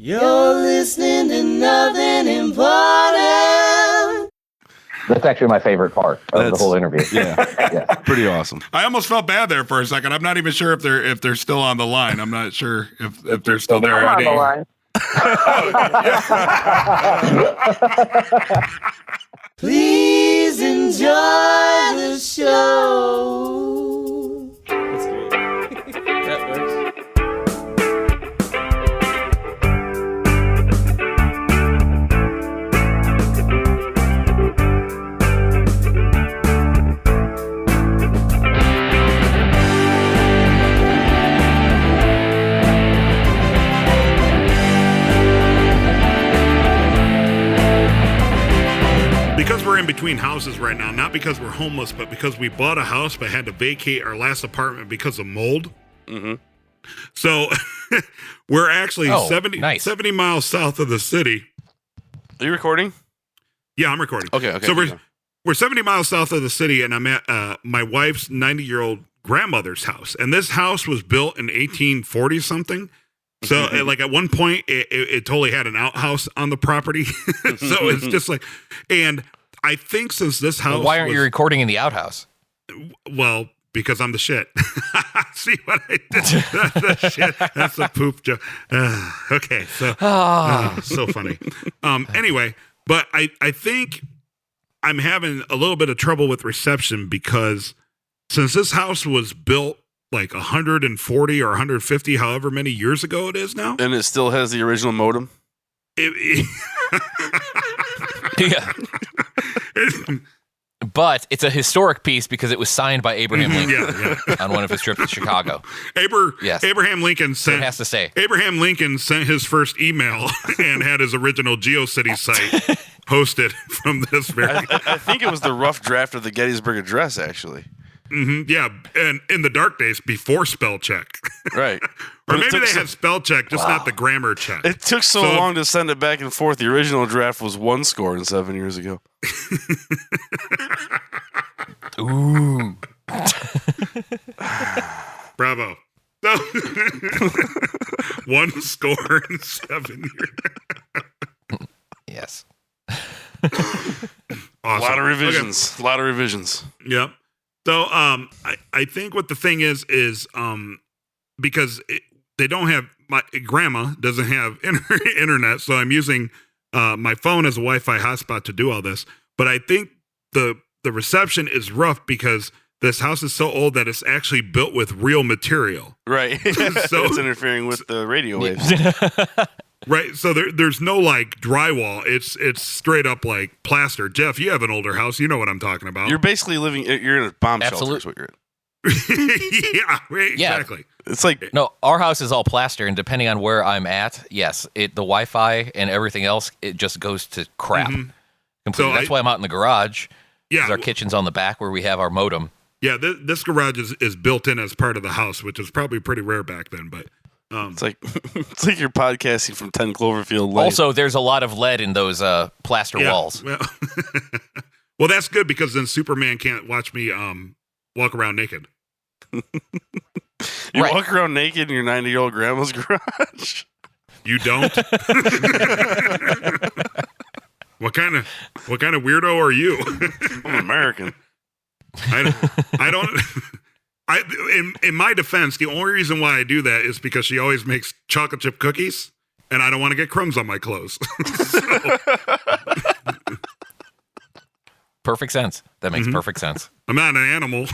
You're listening to Nothing Important. That's actually my favorite part of the whole interview. Yeah, pretty awesome. I almost felt bad there for a second. I'm not even sure if they're still on the line. I'm not sure if they're still there. I'm on the line. Please enjoy the show. That's great. That works. Because we're in between houses right now, not because we're homeless, but because we bought a house but had to vacate our last apartment because of mold. Mm-hmm. So we're actually 70 miles south of the city. Are you recording? Yeah, I'm recording. Okay. So we're 70 miles south of the city, and I'm at my wife's 90-year-old grandmother's house. And this house was built in 1840 something. So like at one point it totally had an outhouse on the property. So it's just like, and I think since this house, why aren't you recording in the outhouse? Well, because I'm the shit. See what I did? The shit. That's a poop joke. Okay. So, so funny. Anyway, but I think I'm having a little bit of trouble with reception because since this house was built like 140 or 150, however many years ago it is now. And it still has the original modem? Yeah. But it's a historic piece because it was signed by Abraham Lincoln on one of his trips to Chicago. Abraham Lincoln sent, it has to say. Abraham Lincoln sent his first email and had his original GeoCities site hosted from this very... I think it was the rough draft of the Gettysburg Address, actually. Mm-hmm, yeah, and in the dark days before spell check. Right. Or maybe they had spell check, just not the grammar check. It took so long to send it back and forth. The original draft was 1 score and 7 years ago. Ooh. Bravo. 1 score in 7 years. Yes. Awesome. A lot of revisions. Okay. A lot of revisions. Yep. So I think what the thing is because they don't have, my grandma doesn't have internet, so I'm using my phone as a Wi-Fi hotspot to do all this. But I think the reception is rough because this house is so old that it's actually built with real material. Right. So it's interfering with the radio waves. Right, so there's no like drywall. It's straight up like plaster. Jeff, you have an older house. You know what I'm talking about. You're basically you're in a bomb shelter. Is what you're in. Yeah, right, exactly. It's like no, our house is all plaster, and depending on where I'm at, yes, the Wi-Fi and everything else, it just goes to crap. Mm-hmm. Completely. So that's why I'm out in the garage. Yeah, our kitchen's on the back where we have our modem. Yeah, this garage is built in as part of the house, which is probably pretty rare back then, but. It's like you're podcasting from 10 Cloverfield Lane. Also, there's a lot of lead in those plaster walls. Well, that's good because then Superman can't watch me walk around naked. You walk around naked in your 90-year-old grandma's garage? You don't? What kind of weirdo are you? I'm American. I don't. In my defense, the only reason why I do that is because she always makes chocolate chip cookies, and I don't want to get crumbs on my clothes. Perfect sense. That makes perfect sense. I'm not an animal.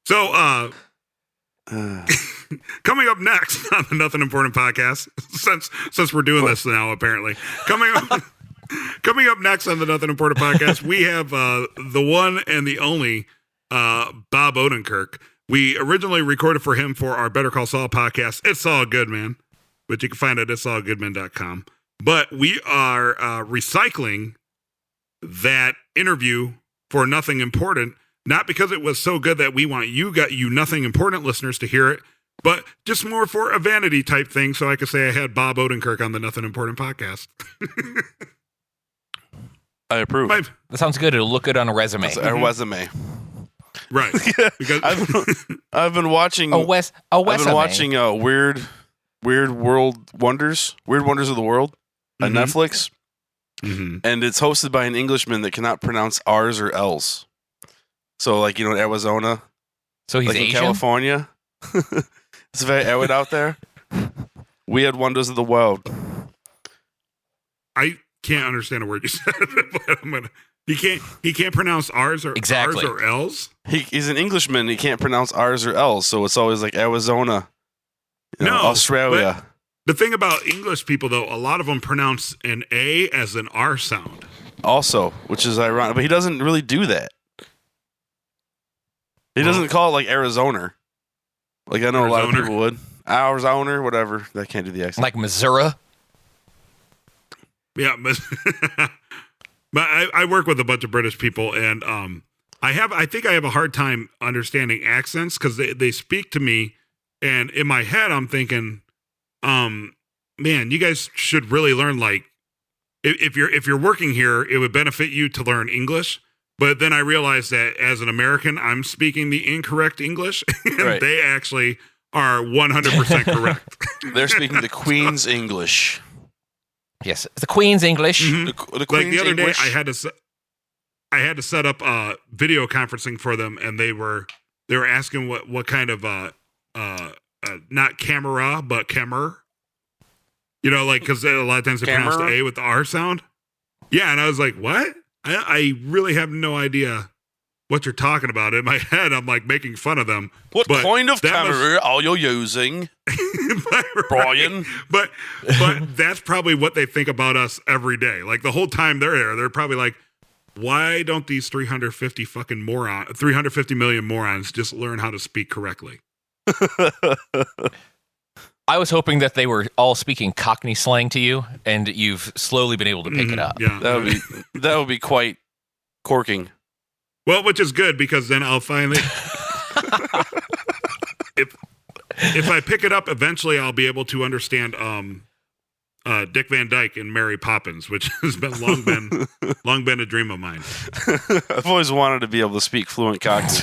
So, coming up next on the Nothing Important podcast, since we're doing this now, apparently, coming up next on the Nothing Important podcast, we have the one and the only Bob Odenkirk. We originally recorded for him for our Better Call Saul podcast. It's all good, man. But you can find it at it'sallgoodman.com. But we are recycling that interview for Nothing Important, not because it was so good that we want you Nothing Important listeners to hear it, but just more for a vanity type thing so I could say I had Bob Odenkirk on the Nothing Important podcast. I approve. That sounds good. It'll look good on a resume. That's our resume. Right. Because I've been watching. Wes. I've been watching Weird World Wonders, Weird Wonders of the World on Netflix, and it's hosted by an Englishman that cannot pronounce R's or L's. So, like, Arizona, So he's like in Asian. California. It's very arid out there. Weird Wonders of the World. I can't understand a word you said, but he can't pronounce R's or Exactly. R's or L's. He's an Englishman. He can't pronounce R's or L's, so it's always like Arizona, Australia. The thing about English people, though, a lot of them pronounce an A as an R sound. Also, which is ironic, but he doesn't really do that. He doesn't call it like Arizona. Like I know a lot of people would. Arizona, whatever. They can't do the accent. Like Missouri. Yeah, but I work with a bunch of British people, and I think I have a hard time understanding accents because they speak to me, and in my head I'm thinking, man, you guys should really learn, like, if you're working here, it would benefit you to learn English. But then I realized that as an American, I'm speaking the incorrect English, and Right. they actually are 100% correct. They're speaking the Queen's English. Yes, the Queen's English. The Like Queen's the other English. day, I had to set up video conferencing for them, and they were asking what kind of not camera but camer, like because a lot of times they pronounce the A with the R sound. Yeah, and I was like, what? I really have no idea what you're talking about. In my head, I'm like making fun of them. What But kind of that camera are you using, Brian? But that's probably what they think about us every day. Like the whole time they're there, they're probably like, why don't these 350 million morons just learn how to speak correctly? I was hoping that they were all speaking Cockney slang to you, and you've slowly been able to pick it up. Yeah, That would be quite corking. well, which is good because then I'll finally, if I pick it up, eventually I'll be able to understand Dick Van Dyke and Mary Poppins, which has been long been a dream of mine. I've always wanted to be able to speak fluent Cockney.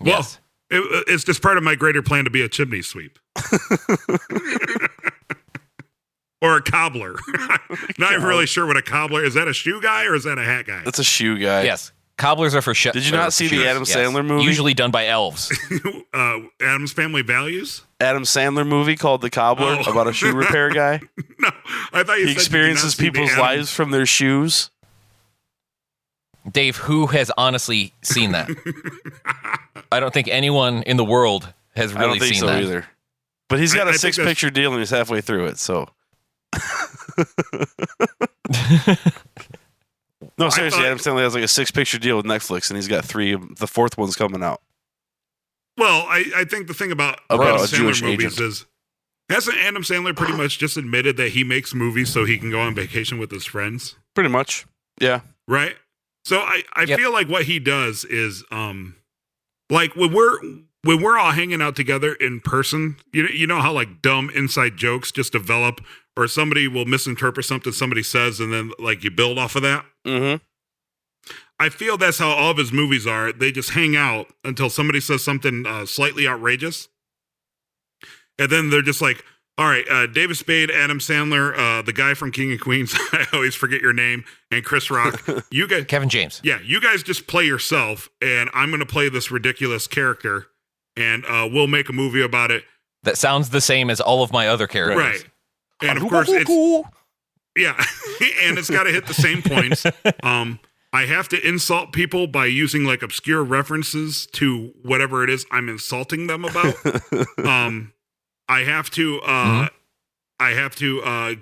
Yes. It's just part of my greater plan to be a chimney sweep. Or a cobbler. Not even really sure what a cobbler is. That a shoe guy or is that a hat guy? That's a shoe guy. Yes. Cobblers are for Did you not see the Adam Sandler movie? Usually done by elves. Adam's Family Values? Adam Sandler movie called The Cobbler about a shoe repair guy. No, I thought you He said experiences people's lives from their shoes. Dave, who has honestly seen that? I don't think anyone in the world has I don't really think seen so that. either. But he's got I a think 6-picture deal and he's halfway through it, so. No, seriously, Adam Sandler has like a 6-picture deal with Netflix and he's got 3. The 4th one's coming out. Well, I think the thing about About Adam a Jewish Sandler movies agent. is, hasn't Adam Sandler pretty much just admitted that he makes movies so he can go on vacation with his friends? Pretty much. Yeah. Right? So I Yep. feel like what he does is like when we're all hanging out together in person, you know how like dumb inside jokes just develop, or somebody will misinterpret something somebody says and then like you build off of that. Mm-hmm. I feel that's how all of his movies are. They just hang out until somebody says something slightly outrageous. And then they're just like, all right, David Spade, Adam Sandler, the guy from King of Queens, I always forget your name, and Chris Rock. You guys, Kevin James. yeah, you guys just play yourself, and I'm going to play this ridiculous character, and we'll make a movie about it. That sounds the same as all of my other characters. Right. And of course, it's, yeah, and it's got to hit the same points. I have to insult people by using like obscure references to whatever it is I'm insulting them about. I have to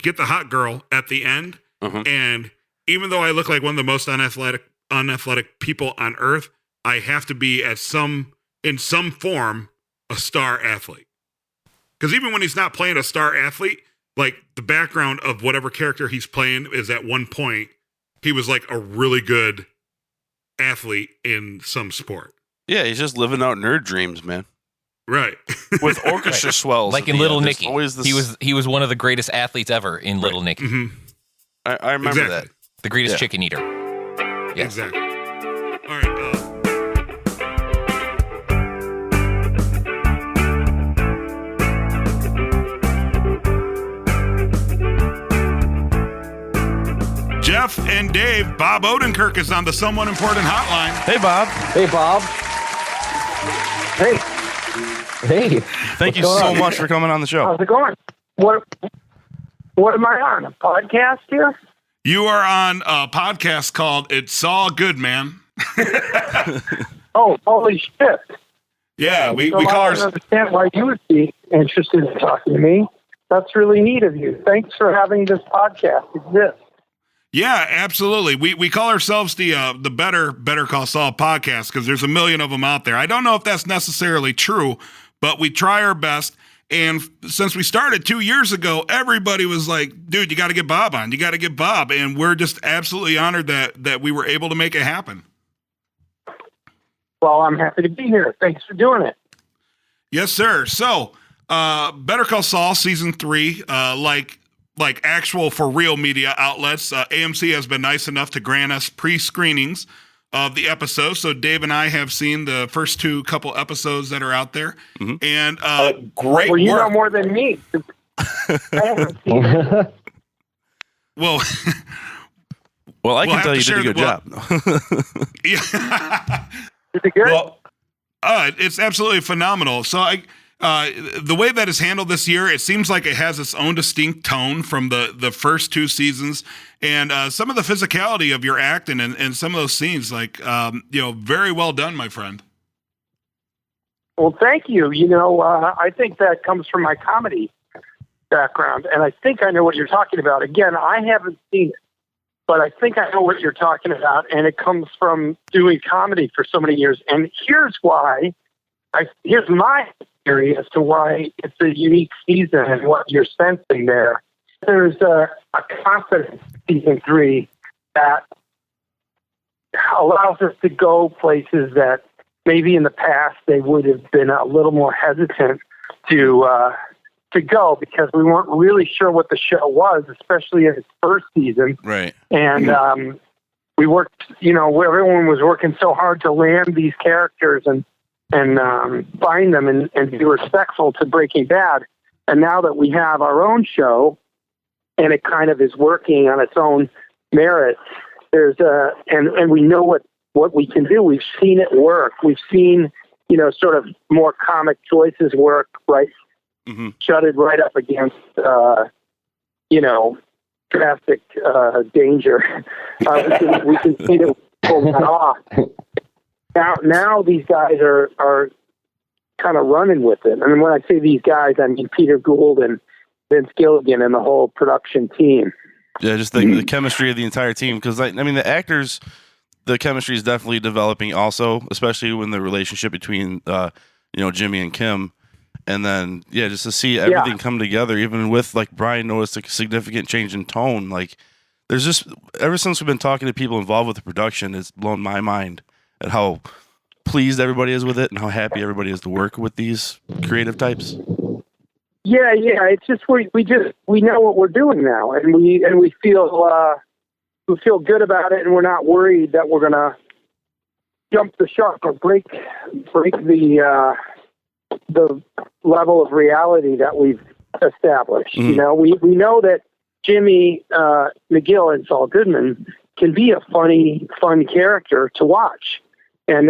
get the hot girl at the end. Mhm. And even though I look like one of the most unathletic people on earth, I have to be in some form a star athlete. Because even when he's not playing a star athlete, like the background of whatever character he's playing is at one point he was like a really good athlete in some sport. Yeah, he's just living out nerd dreams, man. Right. With orchestra swells. Like at in the Little end. There's Nicky. always this- He was one of the greatest athletes ever in Little Nicky. hmm I remember Exactly. that. The greatest Yeah. chicken eater. Yes. Exactly. I'm Dave. Bob Odenkirk is on the Someone Important hotline. Hey, Bob. Hey, Bob. Hey, Hey. Thank you so much for coming on the show. how's it going? What am I on? A podcast here? You are on a podcast called It's All Good, Man. Oh, holy shit. Yeah, we So call I ours. don't understand why you would be interested in talking to me. That's really neat of you. Thanks for having this podcast exist. Yeah, absolutely. We call ourselves the Better Call Saul podcast because there's a million of them out there. I don't know if that's necessarily true, but we try our best. And since we started 2 years ago, everybody was like, dude, you got to get Bob on. You got to get Bob. And we're just absolutely honored that we were able to make it happen. Well, I'm happy to be here. Thanks for doing it. Yes, sir. So, Better Call Saul season 3, like actual for real media outlets, AMC has been nice enough to grant us pre-screenings of the episode. So Dave and I have seen the first couple episodes that are out there, and great Well, you know work. more than me. I haven't seen it. Well, Well, I We'll can have tell to you did a share good the- job. yeah. Is it good? Well, it's absolutely phenomenal. So the way that is handled this year, it seems like it has its own distinct tone from the first 2 seasons, and some of the physicality of your acting and some of those scenes, very well done, my friend. Well, thank you. You know, I think that comes from my comedy background, and I think I know what you're talking about. Again, I haven't seen it, but I think I know what you're talking about, and it comes from doing comedy for so many years. And here's why. Here's my theory as to why it's a unique season and what you're sensing there. There's a confidence in season 3 that allows us to go places that maybe in the past they would have been a little more hesitant to go because we weren't really sure what the show was, especially in its first season. Right. And we worked, everyone was working so hard to land these characters and find them and be respectful to Breaking Bad. And now that we have our own show and it kind of is working on its own merit, and we know what we can do. We've seen it work. We've seen, sort of more comic choices work, right? Mm-hmm. Shut it right up against, traffic danger. We can see it pull that off. Now these guys are kind of running with it. And when I say these guys, I mean Peter Gould and Vince Gilligan and the whole production team. Yeah, just the chemistry of the entire team. Because, the actors, the chemistry is definitely developing also, especially when the relationship between, Jimmy and Kim. And then, just to see everything come together, even with, Brian noticed a significant change in tone. There's just, ever since we've been talking to people involved with the production, it's blown my mind at how pleased everybody is with it and how happy everybody is to work with these creative types. Yeah. It's just we know what we're doing now, and we feel good about it, and we're not worried that we're gonna jump the shark or break the level of reality that we've established. Mm-hmm. We know that Jimmy McGill and Saul Goodman can be a fun character to watch, and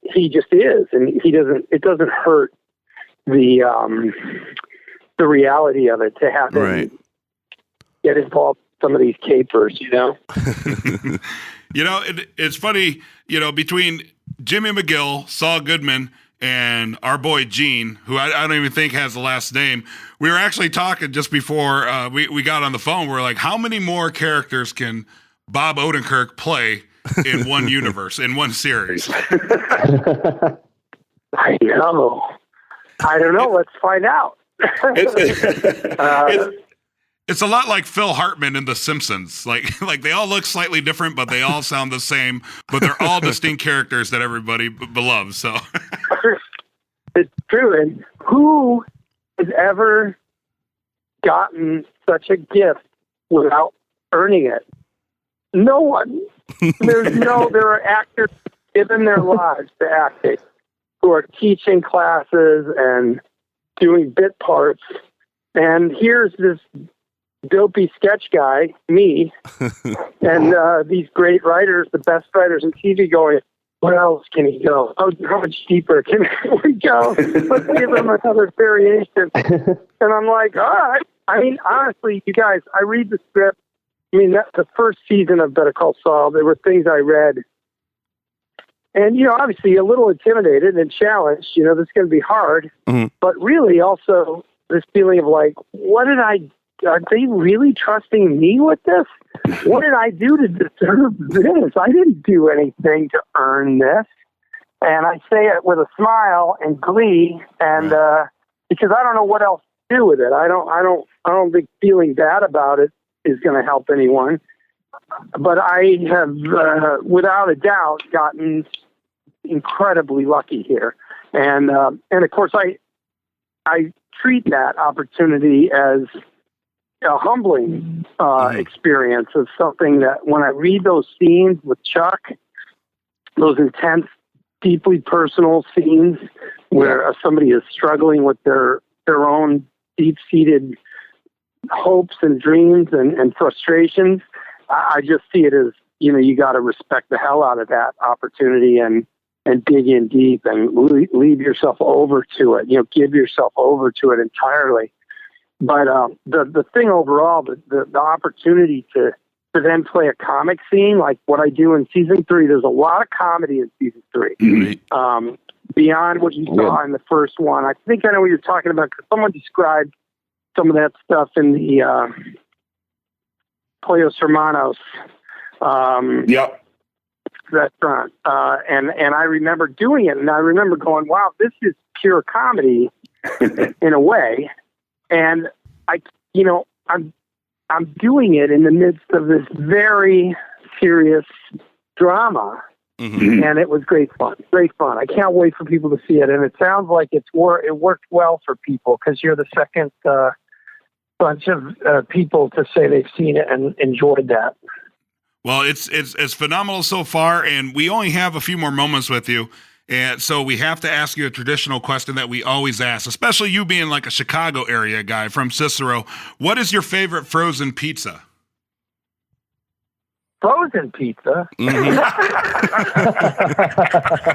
he just is, and it doesn't hurt the reality of it to have him get involved in some of these capers, It's funny, between Jimmy McGill, Saul Goodman, and our boy Gene, who I don't even think has the last name, we were actually talking just before we got on the phone. We're like, how many more characters can Bob Odenkirk play in one universe, in one series? I know. I don't know. Let's find out. It's a lot like Phil Hartman in The Simpsons. Like they all look slightly different, but they all sound the same. But they're all distinct characters that everybody loves. So it's true. And who has ever gotten such a gift without earning it? No one. There are actors given their lives to acting who are teaching classes and doing bit parts. And here's this dopey sketch guy, me, and these great writers, the best writers in TV, going, where else can he go? How much deeper can we go? Let's give him another variation. And I'm like, all right. I mean, honestly, you guys, I read the script. I mean, that's the first season of Better Call Saul. There were things I read. And, obviously a little intimidated and challenged. This is going to be hard. Mm-hmm. But really also this feeling of like, are they really trusting me with this? What did I do to deserve this? I didn't do anything to earn this. And I say it with a smile and glee, and because I don't know what else to do with it. I don't think feeling bad about it is going to help anyone. But I have, without a doubt, gotten incredibly lucky here, and of course I treat that opportunity as a humbling experience of something that when I read those scenes with Chuck, those intense, deeply personal scenes where somebody is struggling with their own deep-seated hopes and dreams and frustrations, I just see it as, you got to respect the hell out of that opportunity and dig in deep and leave yourself over to it, give yourself over to it entirely. But the thing overall, the opportunity to then play a comic scene like what I do in season 3, there's a lot of comedy in season 3. Mm-hmm. Beyond what you saw in the first one. I think I know what you're talking about because someone described some of that stuff in the Pollos Hermanos restaurant. And I remember doing it, and I remember going, wow, this is pure comedy in a way. And I'm doing it in the midst of this very serious drama. Mm-hmm. And it was great fun. I can't wait for people to see it. And it sounds like it worked well for people because you're the second bunch of people to say they've seen it and enjoyed that. Well, it's phenomenal so far, and we only have a few more moments with you. And so we have to ask you a traditional question that we always ask, especially you being like a Chicago area guy from Cicero. What is your favorite frozen pizza? Frozen pizza? Mm-hmm.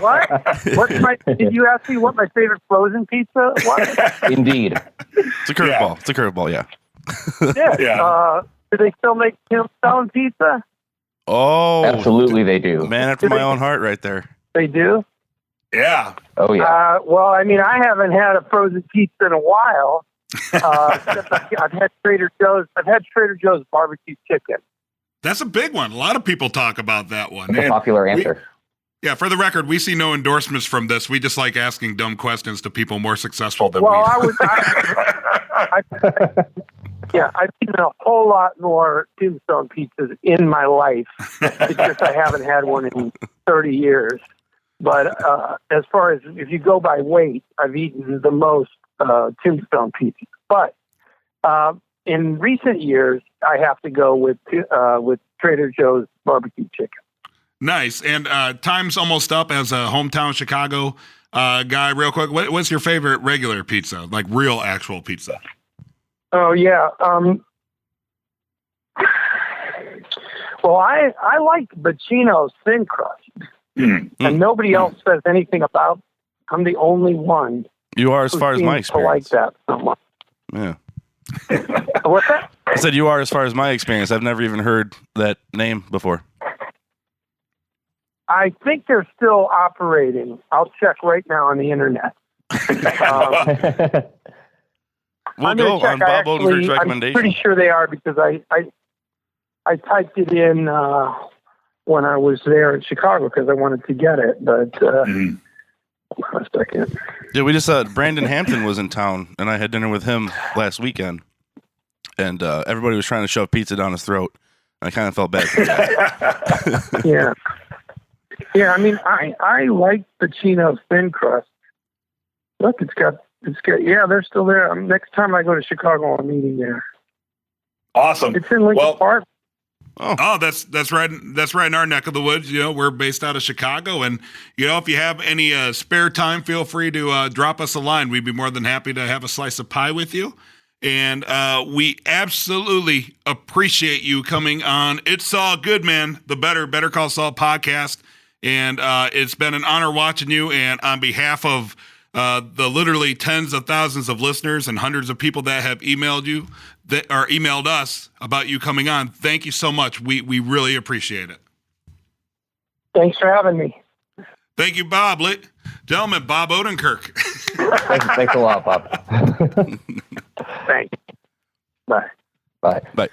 What? Did you ask me what my favorite frozen pizza was? Indeed. It's a curveball. It's a curveball, yeah. Yeah. Do they still make Tombstone pizza? Oh, Absolutely, they do. man after my own heart right there. They do? Yeah. Oh, yeah. Well, I mean, I haven't had a frozen pizza in a while. I've had Trader Joe's. I've had Trader Joe's barbecue chicken. That's a big one. A lot of people talk about that one. It's a popular answer. For the record, we see no endorsements from this. We just like asking dumb questions to people more successful than Well, we. I've eaten a whole lot more Tombstone pizzas in my life. It's just I haven't had one in 30 years. But as far as if you go by weight, I've eaten the most Tombstone pizzas. But in recent years, I have to go with Trader Joe's barbecue chicken. Nice. And time's almost up as a hometown Chicago guy. Real quick, what's your favorite regular pizza? Like real, actual pizza? Oh, yeah. Well, I like Bacino's thin crust. And nobody else says anything about it. I'm the only one. You are as far as my experience. To like that so much. Yeah. What's that? I said you are as far as my experience. I've never even heard that name before. I think they're still operating. I'll check right now on the internet. We'll go on Bob Odenkirk's recommendation. I'm pretty sure they are because I typed it in when I was there in Chicago because I wanted to get it. But hold on a second. Yeah, we just Brandon Hampton was in town, and I had dinner with him last weekend, and everybody was trying to shove pizza down his throat. And I kind of felt bad for that. Yeah. Yeah, I mean, I like Bacino's thin crust. Look, it's got. Yeah, they're still there. Next time I go to Chicago, I'm eating there. Awesome. It's in Lincoln Park. Oh, that's right. That's right in our neck of the woods. We're based out of Chicago, and if you have any spare time, feel free to drop us a line. We'd be more than happy to have a slice of pie with you. And we absolutely appreciate you coming on. It's all good, man. The Better Call Saul podcast. And it's been an honor watching you. And on behalf of the literally tens of thousands of listeners and hundreds of people that have emailed you, that or emailed us about you coming on, thank you so much. We really appreciate it. Thanks for having me. Thank you, Bob. Gentlemen, Bob Odenkirk. Thanks a lot, Bob. Thanks. Bye. Bye.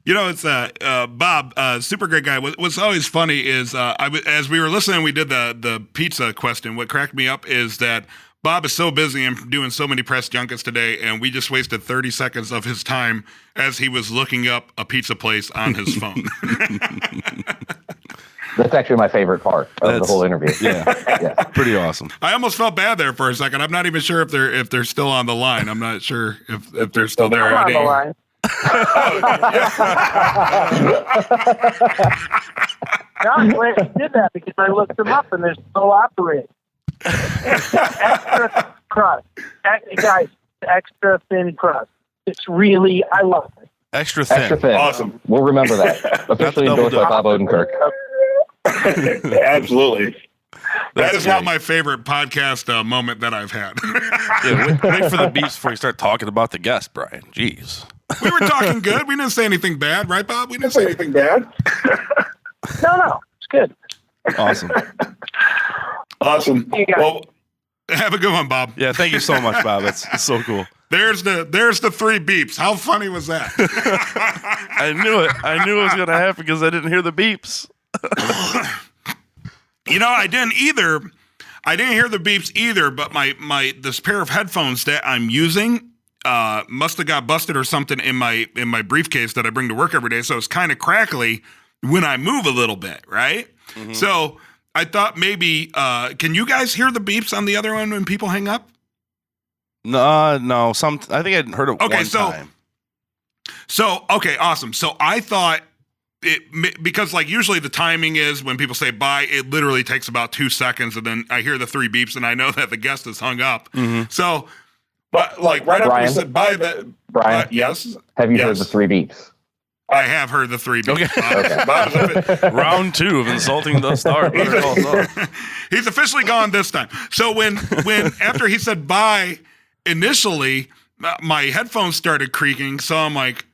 You know, it's Bob, super great guy. What's always funny is as we were listening, we did the pizza question. What cracked me up is that Bob is so busy and doing so many press junkets today, and we just wasted 30 seconds of his time as he was looking up a pizza place on his phone. That's actually my favorite part of the whole interview. Yeah, pretty awesome. I almost felt bad there for a second. I'm not even sure if they're still on the line. I'm not sure if they're still there. I'm on the line. No, I'm glad you did that because I looked them up and they're still operating. Extra crust. Guys, extra thin crust. It's really, I love it. Extra thin. Extra thin. Awesome. We'll remember that. Officially Double endorsed by Bob Odenkirk. Absolutely. That is not my favorite podcast moment that I've had. Yeah, wait for the beeps before you start talking about the guest, Brian. Jeez. We were talking good. We didn't say anything bad, right, Bob? We didn't Say anything bad? No, it's good. Awesome. Awesome. You guys. Well, have a good one, Bob. Yeah, thank you so much, Bob. It's so cool. There's the three beeps. How funny was that? I knew it. I knew it was going to happen because I didn't hear the beeps. You know, I didn't either. I didn't hear the beeps either, but my this pair of headphones that I'm using must have got busted or something in my briefcase that I bring to work every day. So it's kind of crackly when I move a little bit, right? Mm-hmm. So I thought maybe can you guys hear the beeps on the other one when people hang up? No. I think I'd heard it one time. So okay, awesome. So I thought because like usually the timing is when people say bye, it literally takes about 2 seconds, and then I hear the three beeps, and I know that the guest is hung up. Mm-hmm. So, but like right after you said bye, Brian, yes. Have you heard the three beeps? I have heard the three beeps. Okay. Round 2 of insulting the star. Better Call Saul. He's officially gone this time. So when after he said bye, initially my headphones started creaking. So I'm like,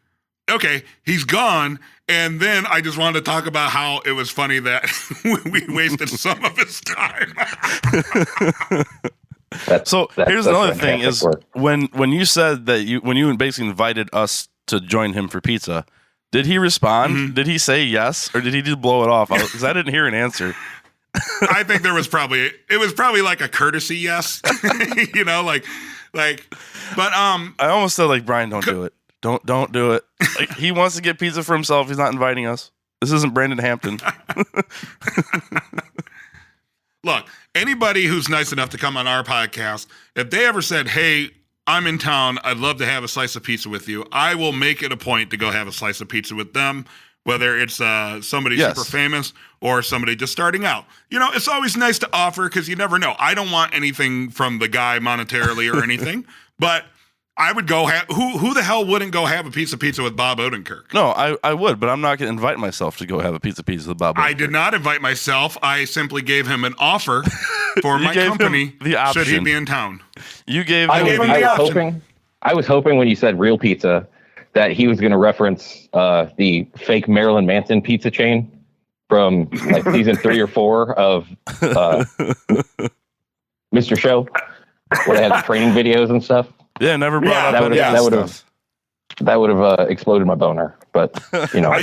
okay, he's gone. And then I just wanted to talk about how it was funny that we wasted some of his time. Here's another thing is when you said that when you basically invited us to join him for pizza, did he respond? Mm-hmm. Did he say yes, or did he just blow it off? Because I didn't hear an answer. I think it was probably like a courtesy yes, you know, like, but I almost said like, Brian, don't do it. Don't do it. Like, he wants to get pizza for himself. He's not inviting us. This isn't Brandon Hampton. Look, anybody who's nice enough to come on our podcast, if they ever said, hey, I'm in town, I'd love to have a slice of pizza with you, I will make it a point to go have a slice of pizza with them, whether it's somebody super famous or somebody just starting out. You know, it's always nice to offer because you never know. I don't want anything from the guy monetarily or anything, but I would go have who the hell wouldn't go have a piece of pizza with Bob Odenkirk? No, I would, but I'm not going to invite myself to go have a pizza with Bob Odenkirk. I did not invite myself. I simply gave him an offer for my company the option. Should he be in town. You gave I him the option. I was hoping when you said real pizza that he was going to reference the fake Marilyn Manson pizza chain from like season 3 or 4 of Mr. Show, where they had the training videos and stuff. Yeah, never brought up that would have exploded my boner, but you know.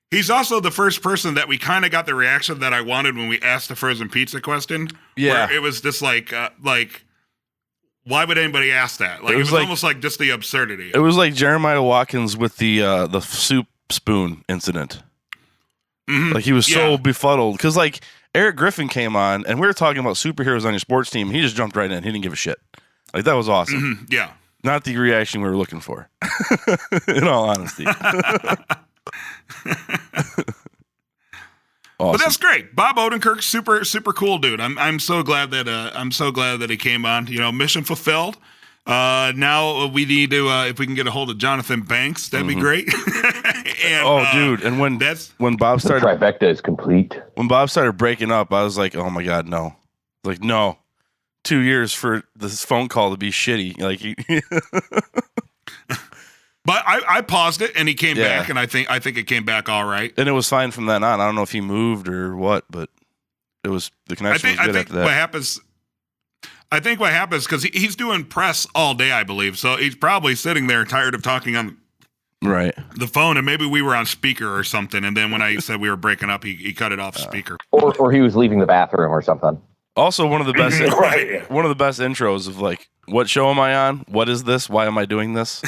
He's also the first person that we kind of got the reaction that I wanted when we asked the frozen pizza question. Yeah, where it was just like, why would anybody ask that? Like, it was almost like just the absurdity. It was like Jeremiah Watkins with the soup spoon incident. Mm-hmm. Like he was so befuddled because like Eric Griffin came on and we were talking about superheroes on your sports team. He just jumped right in. He didn't give a shit. Like, that was awesome. Mm-hmm. Yeah. Not the reaction we were looking for, in all honesty. Awesome. But that's great. Bob Odenkirk, super, super cool dude. I'm so glad that he came on. You know, mission fulfilled. Now we need to, if we can get a hold of Jonathan Banks, that'd be great. And, dude, and when Bob The started trifecta is complete. when Bob started breaking up, I was like, oh my god, no, like no, 2 years for this phone call to be shitty, like. But I paused it and he came back, and I think it came back all right. And it was fine from then on. I don't know if he moved or what, but it was the connection was good after that. I think what happens because he's doing press all day, I believe. So he's probably sitting there tired of talking on the phone, and maybe we were on speaker or something. And then when I said we were breaking up, he cut it off speaker. Or he was leaving the bathroom or something. Also, one of the best Right. one of the best intros of like, what show am I on? What is this? Why am I doing this?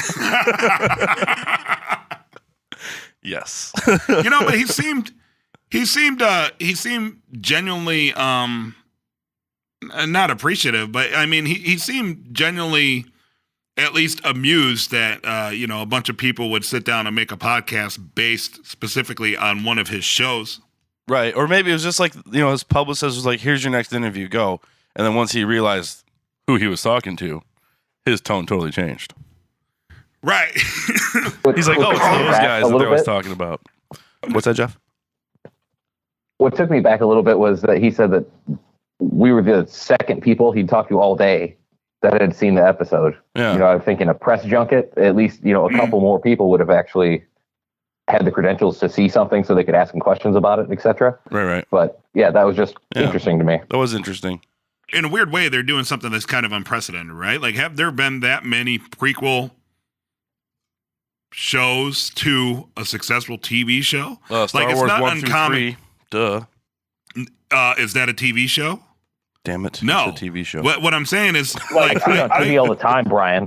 Yes. But he seemed genuinely not appreciative, but I mean he seemed genuinely at least amused that a bunch of people would sit down and make a podcast based specifically on one of his shows. Right. Or maybe it was just like, his publicist was like, here's your next interview, go. And then once he realized who he was talking to, his tone totally changed. Right. He's like, oh, it's those guys that I was talking about. What's that, Jeff? What took me back a little bit was that he said that we were the second people he'd talked to all day that had seen the episode. Yeah. I'm thinking a press junket, at least, a couple more people would have actually had the credentials to see something so they could ask him questions about it, etc. Right. But yeah, that was just interesting to me. That was interesting. In a weird way, they're doing something that's kind of unprecedented, right? Like, have there been that many prequel shows to a successful TV show? Star it's Wars not 1 through uncommon. 3. Duh. Is that a TV show? Damn it. No. It's a TV show. What I'm saying is, I see it on TV all the time, Brian.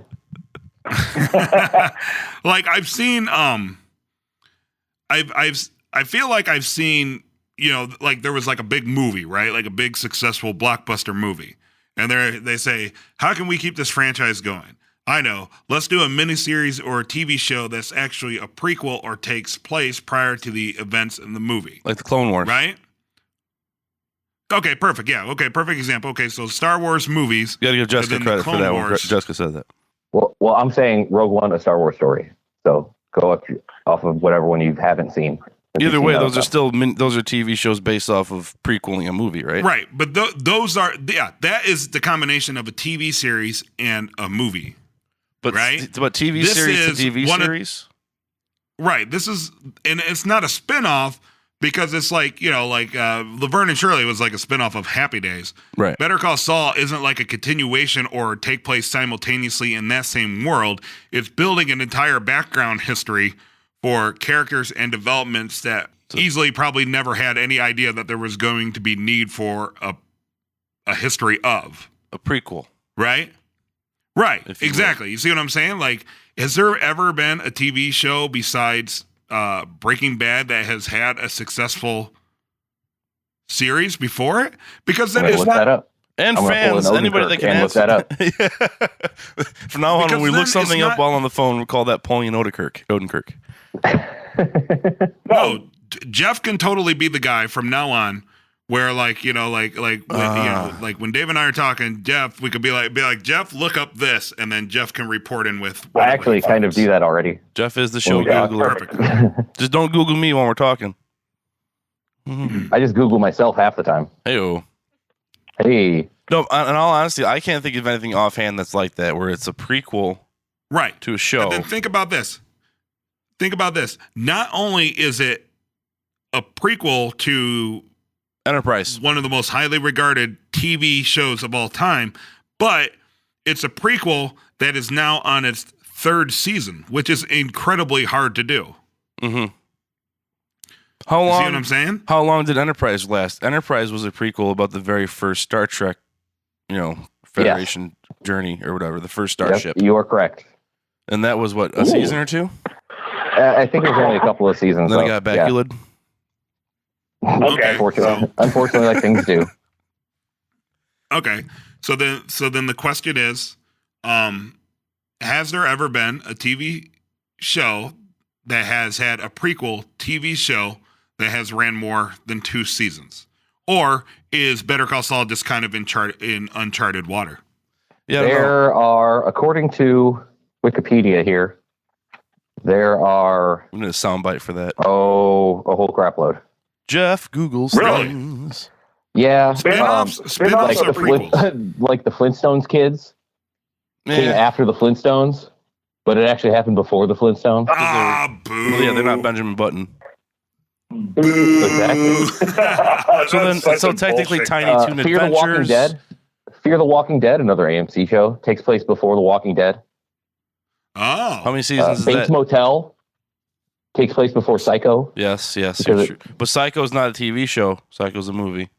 like I've seen, I feel like I've seen, like there was like a big movie, right? Like a big successful blockbuster movie. And they say, how can we keep this franchise going? I know. Let's do a miniseries or a TV show that's actually a prequel or takes place prior to the events in the movie. Like the Clone Wars. Right? Okay, perfect. Yeah. Okay, perfect example. Okay, so Star Wars movies. You gotta give Jessica and then credit the for that Clone one. Wars. Jessica said that. Well, I'm saying Rogue One, a Star Wars story. So go off of whatever one you haven't seen. Either way, those are still those are TV shows based off of prequeling a movie, right? Right, but those are that is the combination of a TV series and a movie. But right? But TV This series to is TV one of- series? Right, this is, and it's not a spinoff because it's like, Laverne and Shirley was like a spinoff of Happy Days. Right. Better Call Saul isn't like a continuation or take place simultaneously in that same world. It's building an entire background history for characters and developments that easily probably never had any idea that there was going to be need for a history of. A prequel. Right? Right, If you exactly. You see what I'm saying? Like, has there ever been a TV show besides Breaking Bad that has had a successful series before it? Because then Wait, it's look not. that up. And I'm gonna pull fans, an anybody that Odenkirk can and answer look that up. From now on, Because when we then look something it's up not- while on the phone, we call that pulling an Odenkirk. No, Jeff can totally be the guy from now on. Where like when, like when Dave and I are talking, Jeff, we could be like Jeff, look up this, and then Jeff can report in with. I actually kind of do that already. Jeff is the show Yeah, Googler. Just don't Google me when we're talking. I just Google myself half the time. Hey-o. Hey, No, in all honesty, I can't think of anything offhand that's like that, where it's a prequel Right. to a show. And then think about this. Not only is it a prequel to Enterprise. one of the most highly regarded TV shows of all time, but it's a prequel that is now on its third season, which is incredibly hard to do. Mm-hmm. How You long? see what I'm saying? How long did Enterprise last? Enterprise was a prequel about the very first Star Trek, Federation journey or whatever, the first starship. yep, you are correct. And that was what, a season or two? I think it was only a couple of seasons. And then it though. got baculid. Okay. Unfortunately, like things do. Okay. So then the question is, has there ever been a TV show that has had a prequel TV show that has ran more than 2 seasons? Or is Better Call Saul just kind of in uncharted water? Yeah, I don't know. There are, according to Wikipedia here, there are, We need a soundbite for that. a whole crap load. Jeff Googles Really? things. Yeah. Spin-offs like, are the prequels. like the Flintstones kids came Yeah. after the Flintstones, but it actually happened before the Flintstones. Ah, boo. Well, yeah, they're not Benjamin Button. Exactly. So technically, Tiny Toon Fear the Walking Adventures. Dead. Fear the Walking Dead, another AMC show, takes place before The Walking Dead. How Oh. many seasons is Bates that? Motel takes place before Psycho. Yes, Because you're true. But Psycho's not a TV show. Psycho's a movie.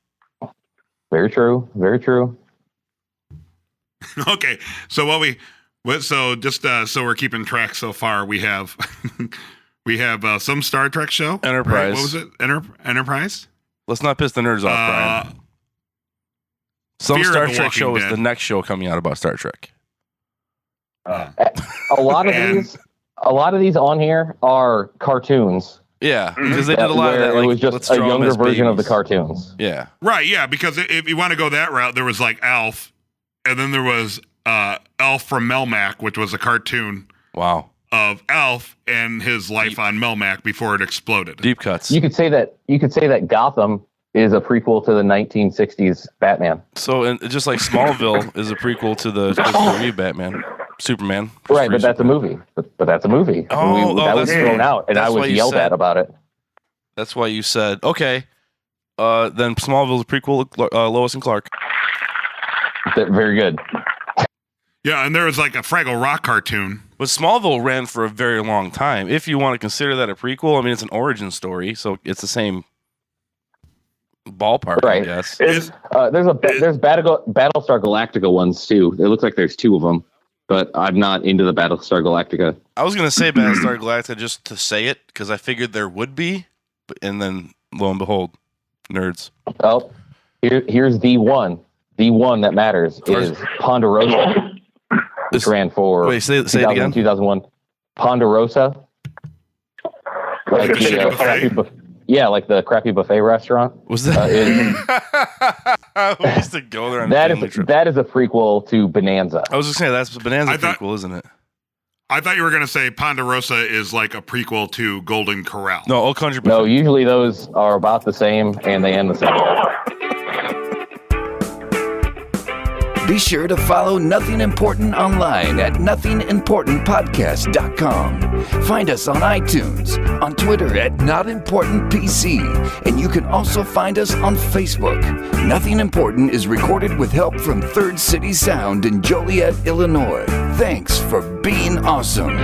Very true. Very true. Okay. So so we're keeping track so far, we have some Star Trek show. Enterprise. Right? What was it? Enterprise? Let's not piss the nerds off, Brian. Some Fear of Star the Trek Walking show is Dead. the next show coming out about Star Trek. A lot of And- these on here are cartoons. Yeah, because they did a lot of where that. Like, it was let's just a draw 'em younger as version of the babies. cartoons. Yeah. Right, yeah, because if you want to go that route, there was like Alf, and then there was Alf from Melmac, which was a cartoon Wow. of Alf and his life on Melmac before it exploded. Deep cuts. You could say that Gotham is a prequel to the 1960s Batman. So, and just like Smallville is a prequel to the Christopher Reeve Batman, Superman. Right, but that's a movie. But that's a movie. Oh, that was that's- thrown out, and I that's was why you yelled said- at about it. That's why you said okay. Then Smallville's a prequel to Lois and Clark. Very good. Yeah, and there was like a Fraggle Rock cartoon. But Smallville ran for a very long time. If you want to consider that a prequel, I mean, it's an origin story, so it's the same ballpark, Right. I guess. Is- There's Battlestar Galactica ones too. It looks like there's two of them, but I'm not into the Battlestar Galactica. I was gonna say Battlestar Galactica just to say it because I figured there would be, and then lo and behold, nerds. Oh, here's the one. The one that matters is Ponderosa, which ran for Wait, say it again. 2001. Ponderosa. Like the shitty buffet? crappy yeah, like the crappy buffet restaurant. Was that? We used to go there on a family trip. That is a prequel to Bonanza. I was just saying that's Bonanza I thought- prequel, isn't it? I thought you were going to say Ponderosa is like a prequel to Golden Corral. No, Old Country. No, Buffet. usually those are about the same and they end the same. Be sure to follow Nothing Important online at nothingimportantpodcast.com. Find us on iTunes, on Twitter at NotImportantPC, and you can also find us on Facebook. Nothing Important is recorded with help from Third City Sound in Joliet, Illinois. Thanks for being awesome.